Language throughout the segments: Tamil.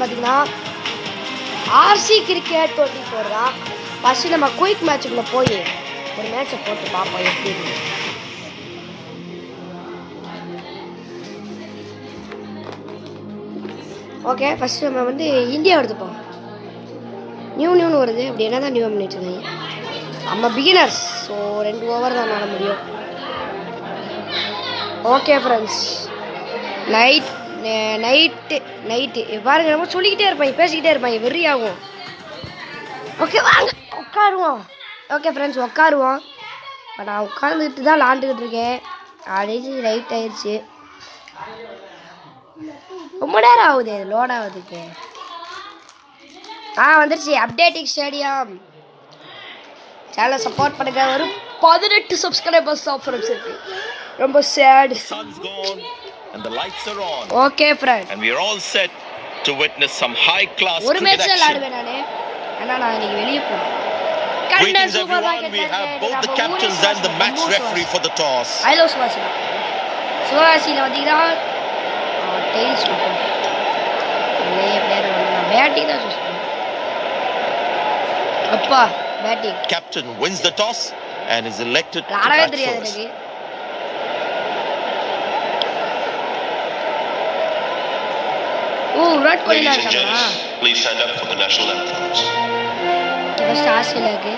பார்த்தீங்கன்னா ஆர்சி கிரிக்கெட் 24 தான். ஃபஸ்ட்டு நம்ம குயிக் மேட்சுக்குள்ளே போய் ஒரு மேட்சை போட்டு பார்ப்போம் எப்படி. ஓகே, ஃபஸ்ட்டு நம்ம வந்து இந்தியா எடுத்துப்போம். நியூன்னு வருது. அப்படி என்ன தான் நியூ பண்ணிட்டு இருக்காங்க. நம்ம பிகினர்ஸ், ஸோ 2 ஓவர் தான் ஆட முடியும். ஓகே ஃப்ரெண்ட்ஸ், நைட்டு பாருங்க, நம்ம சொல்லிக்கிட்டே இருப்பாங்க, பேசிக்கிட்டே இருப்பாங்க, வெறி ஆகும். ஓகே வாங்க உட்காருவோம். ஓகே ஃப்ரெண்ட்ஸ் உட்காருவோம். இப்போ நான் உட்காந்துக்கிட்டு தான் விளாண்டுக்கிட்டு இருக்கேன். ஆல்ரெடி ரைட் ஆயிடுச்சு. ரொம்ப நேரம் ஆகுது லோட் ஆகுதுக்கு. வந்துருச்சு அப்டேட்டிங் ஸ்டேடியம். சேனலை சப்போர்ட் பண்ணுங்க. ஒரு 18 சப்ஸ்கிரைபர்ஸ் ஆஃபர்ஸ் இருக்கு. ரொம்ப sad. Okay friend, and we are all set to witness some high class ஒரு மேட்ச் விளையாடுவேன் நானே. ஆனா நான் இன்னைக்கு வெளிய போறேன். Greetings everyone, we have both the captains and the match referee for the toss. I love சுவாசினா. சுவாசினா வந்தீங்கன்னா டெய்ல்ஸ் போட்டோம். நிறைய பிளேயர் வந்து பேட்டிங் தான் சூஸ் பண்ணுவேன். அப்பா batting. Captain wins the toss and is elected to ஆடவே bat தெரியாது first. எனக்கு. விராட் கோலி இருக்காங்களா? Please stand up for the national anthem. First ஆஸ்திரேலியாக்கு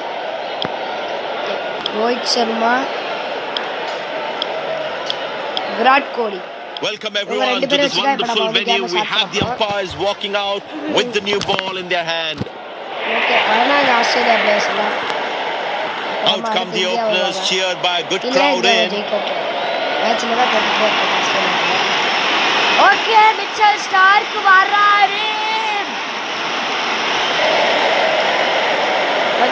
Rohit Sharma, Virat Kohli. Welcome everyone to this wonderful venue. We have the umpires walking out with the new ball in their hand. Okay, வரனாங்க ஆஸ்திரேலியா பிளேயர்ஸ் எல்லாம். Out come the openers, cheered by a good crowd in. மேட்ச்ல தான் போட்டுட்டே இருக்காங்க ஆஸ்திரேலியா. ஓகே, மிச்சல் ஸ்டார்க் வராரு.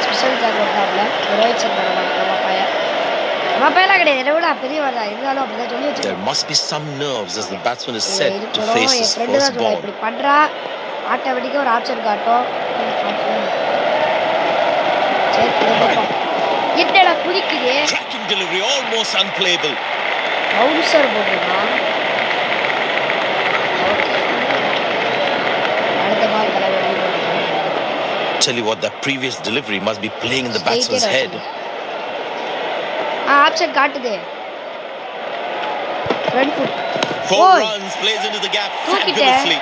ஸ்பெஷல் ஜாக் வந்தாப்ல ரோஹித் சர்மா நம்ம பையலாம் கிடையாது. என்னோட பெரிய வரதா இருந்தாலும் அப்படிதான் சொல்லி வச்சு. There must be some nerves as the batsman is set to face his first ball. இப்படி பண்றா ஆட்டோமேட்டிக்கா ஒரு ஆப்ஷன் காட்டும். சரி பாப்போம். என்னடா குதிக்குது. Tracking delivery almost unplayable. Bouncer போடுறான். அடுத்த பால் தலைவர். Tell you what, that previous delivery must be playing in the batsman's head. Option காட்டுது. Front foot. 4 runs, plays into the gap fabulously.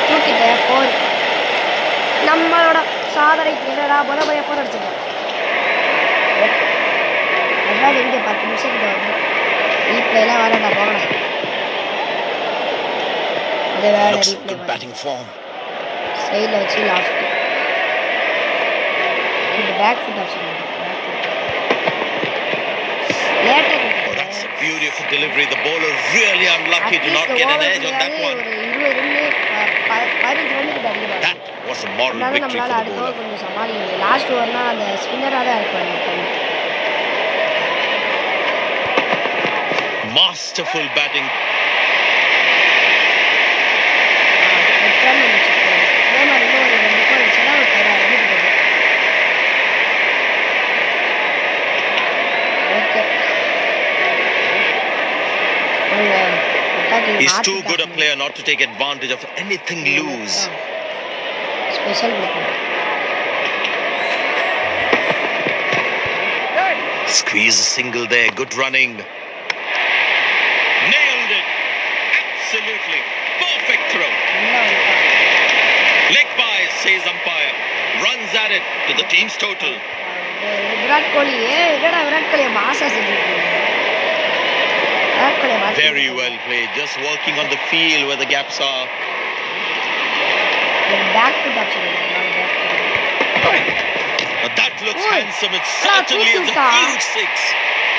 தூக்கிட்டே 4. நம்மளோட சாதனை என்னடா முதல்ல 4 அடிச்சிருக்கோம். அதான் வீடியோ 10 நிமிஷம் கிட்ட வந்து ரீப்ளேலாம் வரடா போகலாம். அது வேற ரீப்ளே batting form. சைடுல வச்சு லாஃப்ட். இந்த பேக் ஃபுட் ஆப்ஷன் லேட்டா கொடுத்தது. That's a beautiful delivery. The bowler really unlucky to not get an edge on that one. ஒரு 20 ரன் 15 ரன் கிட்ட அடிக்குது. That was a moral victory for the bowler. கொஞ்சம் சமாளிக்கணும். லாஸ்ட் ஓவர்னா அந்த ஸ்பின்னரா தான் இருப்பாங்க எப்பவுமே. Masterful batting. He's too good a player not to take advantage of anything loose. Special. Squeeze a single there. Good running. Nailed it. Absolutely. Perfect throw. Leg by, says umpire. Runs at it to the team's total. Virat Kohli, Virat Kohli maasa செஞ்சிருக்கீங்க. Very well played. Just working on the field where the gaps are. Back foot option. That looks handsome. It certainly is a huge 6.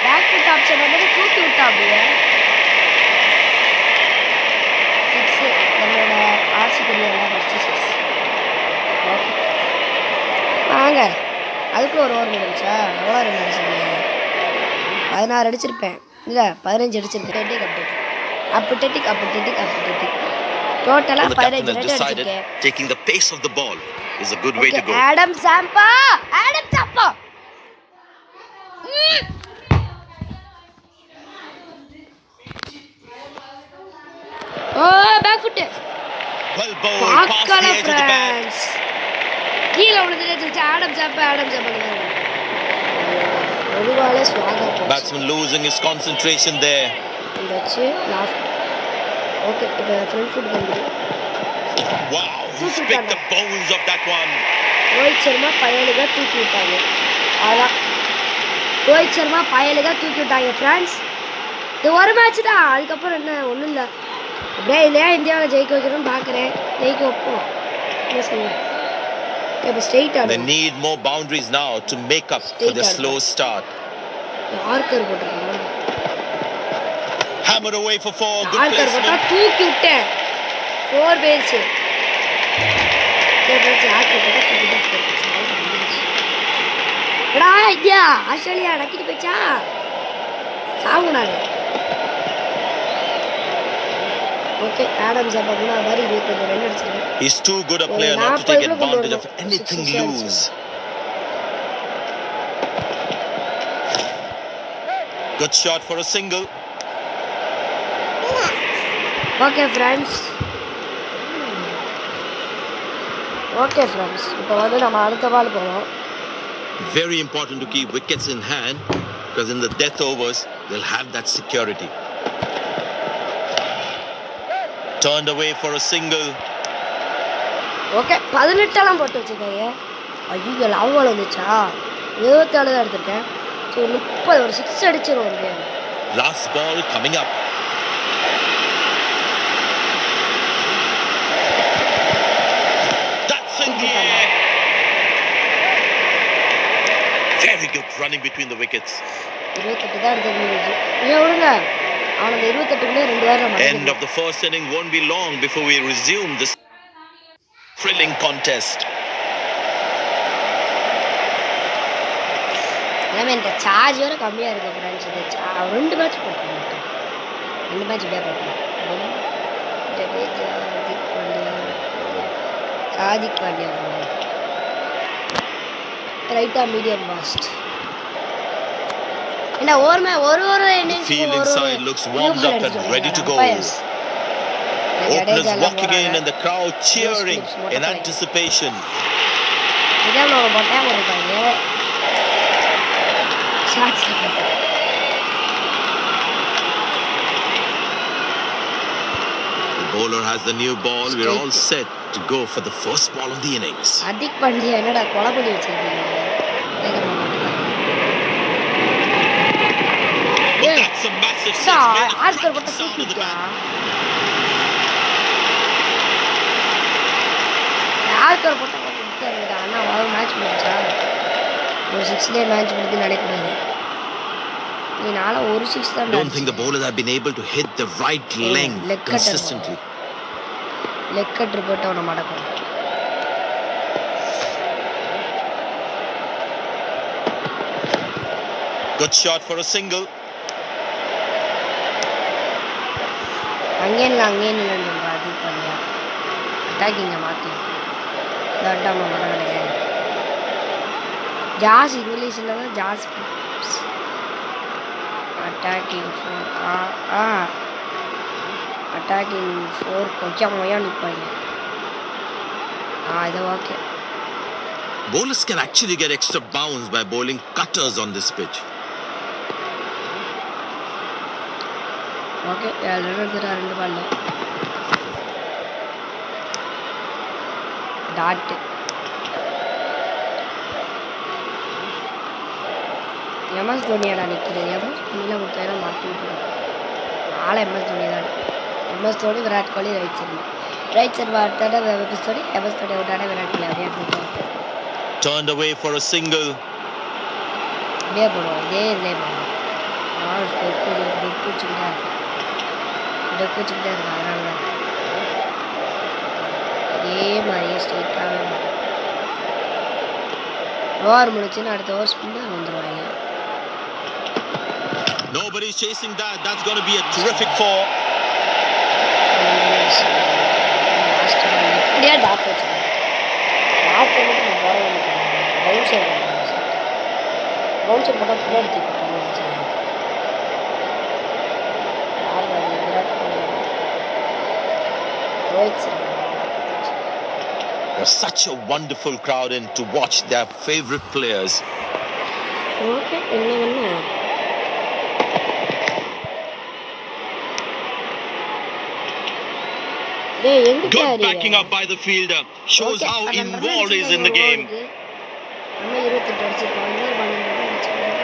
Back foot option வந்து தூக்கி விட்டா அப்படியே. 6 நம்மளோட ஆர்சிபில ஃபர்ஸ்ட் 6. ஓகே. வாங்க. அதுக்குள்ள ஒரு ஓவர் முடிஞ்சா. எவ்வளவு ரன் அடிச்சீங்க? 16 அடிச்சிருப்பேன். இல்ல 15 அடிச்சிருக்கேன். அப்படேட்டிக் டோட்டலா 15 ரன் அடிச்சிருக்கேன். Taking the pace of the ball is a good way to go. Adam Zampa oh back foot Well bowled past பார்க்கல the edge of the bat. Friends கீழே விழுந்துட்டு ஆடம் ஜாப் பண்ணுவாங்க ஒரு பாலே ஸ்வாகா போச்சு Batsman losing his concentration there. இந்த வச்சு லாஸ்ட் ஓகே இப்போ ஃப்ரண்ட் ஃபுட் வந்துடும் Wow, he's picked the bones of that one. Rohit Sharma பயலுగా தூக்கி விட்டாங்க அதான் ரோஹித் சர்மா பயலுగా தூக்கி விட்டாங்க ஃப்ரெண்ட்ஸ் இது ஒரு மேட்ச் தான் அதுக்கப்புறம் என்ன ஒன்றும் இல்லை அப்படியே இல்லையா இந்தியாவில் ஜெயிக்க வைக்கணும்னு பார்க்குறேன் ஜெயிக்க வைப்போம் என்ன செய்யும் இப்போ ஸ்ட்ரெயிட் They ஆடும் need more boundaries now to make up for Straight the out. slow start. Yorker போட்டிருக்காங்க Hammered away for 4. Good yorker போட்டா placement. தூக்கி விட்டேன் 4 பேர்ஸ் யார்கர் போட்டா தூக்கி விட்டேன் எடா ஐயா ஆஸ்திரேலியா நக்கிட்டு போச்சா சாவுனாங்க ஓகே ஆடம் ஜாபா கூட மாதிரி 25 ரன் அடிச்சிருக்கேன் He's too good a player not to take advantage of anything loose. Good shot for a single. Okay friends இப்போ வந்து நம்ம அடுத்த பால் போவோம் Very important to keep wickets in hand because in the death overs they'll have that security. Turned away for a single. Okay 18 போட்டு வச்சுருக்காங்க ஐயோ லவ் வந்துச்சா 27 தான் எடுத்திருக்கேன் ஸோ 30 ஒரு 6 அடிச்சிடும் முடியாது Last ball coming up. That's in the air. Very good running between the wickets. 28 தான் எடுத்து முடிஞ்சு ஏன் விடுங்க அவன் அந்த 28க்குள்ளே 2 வாரம் End of the first inning won't be long before we resume this thrilling contest. எல்லாமே இந்த சார்ஜ் வேறு கம்மியாக இருக்குது ஃப்ரெண்ட்ஸ் இது 2 மேட்ச் போட்டு மாட்டேன் 2 மேட்ச் இப்படியே போட்டேன் ஹார்திக் பாண்டியா ரைட்டா மீடியம் பாஸ்ட் என்ன ஒரு innings Field inside looks warmed up and ready to go. Openers walking in and the crowd cheering in anticipation. இதான் நம்ம போட்டேன் போட்டுப்பாங்க ஷார்ட்ஸில் போட்டேன் The bowler has the new ball. We're all set to go for the first ball of the innings. Hardik Pandya என்னடா கொலை பண்ணி வச்சிருக்கீங்க Oh, that's a massive six. Made a Oscar cracking போட்ட sound in the தூக்கிட்டா bat. Oscar போட்ட கொடுத்தாருடா அண்ணா ஒரு மேட்ச் முடிச்சா ஒரு 6 மேட்ச் முடிஞ்சு நடக்கூடாது நீ நாளா ஒரு 6 தான் Don't think the bowlers have been able to hit the right length consistently. Leg cutter போட்டு அவனை மடக்கும் Good shot for a single. அங்கே இல்லை ஹார்திக் பாண்டியா அட்டாக்கிங்க மாற்றி தட்டாம மடக்கலையே ஜாஸ் இங்கிலீஷில் தான் ஜாஸ் அட்டாக்கிங் 4 அட்டாக்கிங் 4 கொஞ்சம் நிற்பாங்க இது okay Bowlers can actually get extra bounce by bowling cutters on this pitch. Okay 7 run எடுத்துட்டா 2 பால்ல டாட் எம்எஸ் தோனியாடா நிற்கிறது எம்எஸ் தோனியில் கொடுத்தா மாற்றி விட்டுருவோம் ஆளை எம்எஸ் தோனி தான் MS Dhoni Virat Kohli right Sharma அடுத்தாட MS Dhoni விட்டாட Virat Kohli அப்படியே எடுத்துட்டு Turned away for a single. இதே போடுவோம் இதே போடுவோம் பூச்சிக்கிட்டே இருக்கேன் அதனால தான் இதே மாதிரியே ஸ்ட்ரெயிட்டாகவே ஓவர் முடிச்சுன்னு அடுத்த ஓவர் ஸ்பின்னர் வந்துடுவாங்க Nobody's chasing that. That's going to be a terrific four. இப்படியே டாக் வச்சுக்கோங்க டாக் மட்டும் நான் போட மாட்டேன் பவுன்சர் போட்டால் பின்னாடி தூக்கிட்டோம் யார் Virat Kohli Rohit Sharma. There's such a wonderful crowd in to watch their favorite players. Okay என்ன டேய் எங்க Good போறீங்க? backing up by the fielder. Shows how involved he is in the game. நம்ம 28 அடிச்சிருக்கோம். இன்னொரு 12 அடிச்சிருக்கோம்.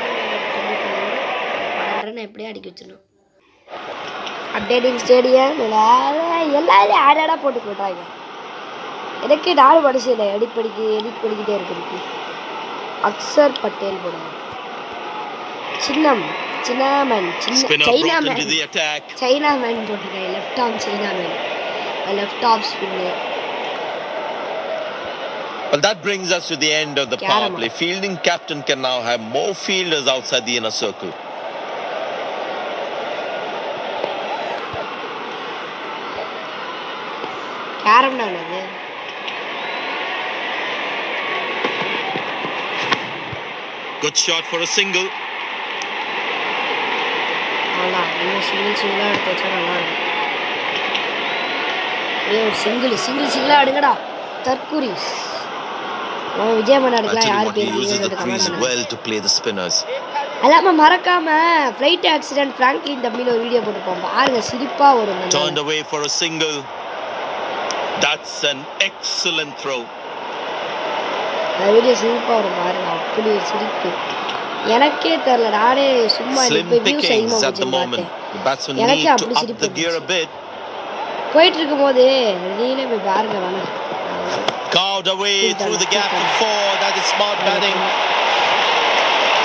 12 எப்படியே அடிக்க வச்சிரணும். அப்டேட்டிங் ஸ்டேடியம் எல்லாரும் ஆடாடா போட்டு போட்டாங்க. எனக்கு 4 மனுஷன் எடிட் பண்ணிக்கிட்டே இருக்கு. அக்சர் பட்டேல் போடுங்க. சின்னாமன் சைனாமேன் போட்டுருக்காங்க. Left arm chinaman, left off spinner. Well, that brings us to the end of the power play. Fielding captain can now have more fielders outside the inner circle. Carrom தான் அது. Good shot for a single. நல்லா இன்னும் சிங்கிளாக எடுத்து வச்சா நல்லா இருக்கும். அப்படியே ஒரு சிங்கிளாக எடுங்கடா தற்குறிஸ். விஜய் மன்னாடுக்கெலாம் யார் பேர் well to play the spinners. அல்லாமல் மறக்காம ஃப்ளைட் ஆக்சிடென்ட் ஃப்ராங்க்லின் தம்பியில் ஒரு வீடியோ போட்டுப்போம் பாருங்க, சிரிப்பாக வரும். Turned away for a single. That's an excellent throw. அந்த வீடியோ சிரிப்பாக வரும் பாருங்க, அப்படி ஒரு சிரிப்பு. எனக்கே தெரியல, நானே சும்மா வியூஸ் அதிகமாக பார்த்தேன். எனக்கே அப்படி சிரிப்பு போயிட்டு இருக்கும் போது நீங்களே போய் பாருங்க. வேணாம் carved away through the gap for 4. That is smart batting.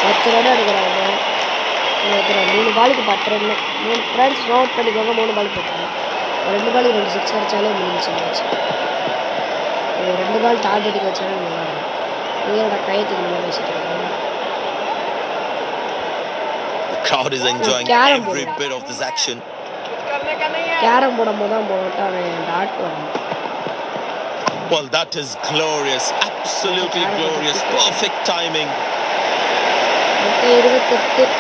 10 run எடுக்கிறாங்க. 3 பாலுக்கு 10 ரன். 3 ஃப்ரெண்ட்ஸ் நோட் பண்ணிக்கோங்க. 3 பாலுக்கு 10 ரன். 2 பாலுக்கு 2 6 அடிச்சாலே முடிஞ்சு மேட்ச். 2 பால் டாட் அடிக்க வச்சாலே நல்லா இருக்கும். இதோட கையத்துக்கு நம்ம பேசிட்டு இருக்கோம். The crowd is enjoying every bit of this action. Carrom போடும்போது தான் போட்டா அவன் டாட் வரும். Well, that is glorious, absolutely glorious, perfect timing. 28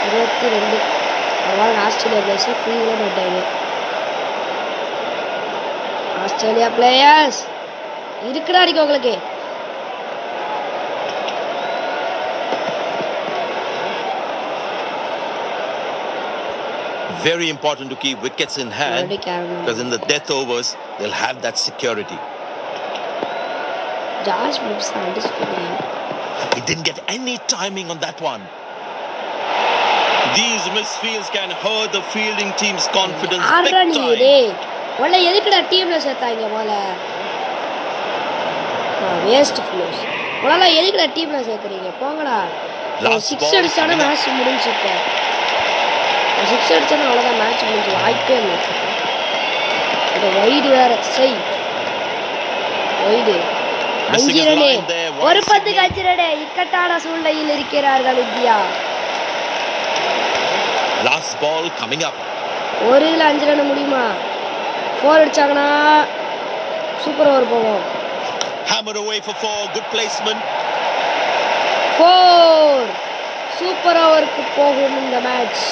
22 அவன் ஆஸ்திரேலியா பிளேயர்ஸ் ஃப்ரீல போட்டாங்க. ஆஸ்திரேலியா பிளேயர்ஸ் இருக்குடா அடிக்க உங்களுக்கு. Very important to keep wickets in hand because in the death overs they'll have that security. Josh Brooks he didn't get any timing on that one. These misfields can hurt the fielding team's confidence big time. ஒல்ல எதுக்குடா டீம்ல சேர்த்தாங்க போல. Waste flows. ஒல்ல எதுக்குடா டீம்ல சேர்க்கறீங்க போங்கடா. 6 அடிச்சானே மேட்ச் முடிஞ்சிட்டே. 6 அடிச்சானே அவ்வளவுதான் மேட்ச் முடிஞ்சு. வாய்ப்பே இல்லை. இது வைடு வேற செய். Wide 5 run. ஒரு பந்துக்கு 5 ரன். இக்கட்டான சூழ்நிலையில் இருக்கிறார்கள் India. Last ball coming up. ஒரு இதுல 5 ரன் முடியுமா? 4 அடிச்சாங்கன்னா சூப்பர் ஓவர் போவோம். Hammered away for 4. Good placement. 4 super ஓவருக்கு போகும் இந்த மேட்ச்.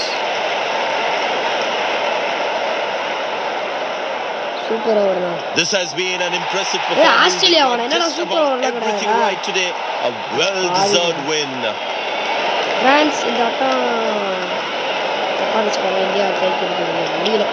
சூப்பர் ஓவர் தான். This has been an impressive performance. Australia வாங்க என்னடா சூப்பர் ஓவர்ல everything right today. A well deserved win. France இந்த ஆட்டம் தப்பா வச்சுக்கோங்க, இந்தியா கைக்கு முடியல.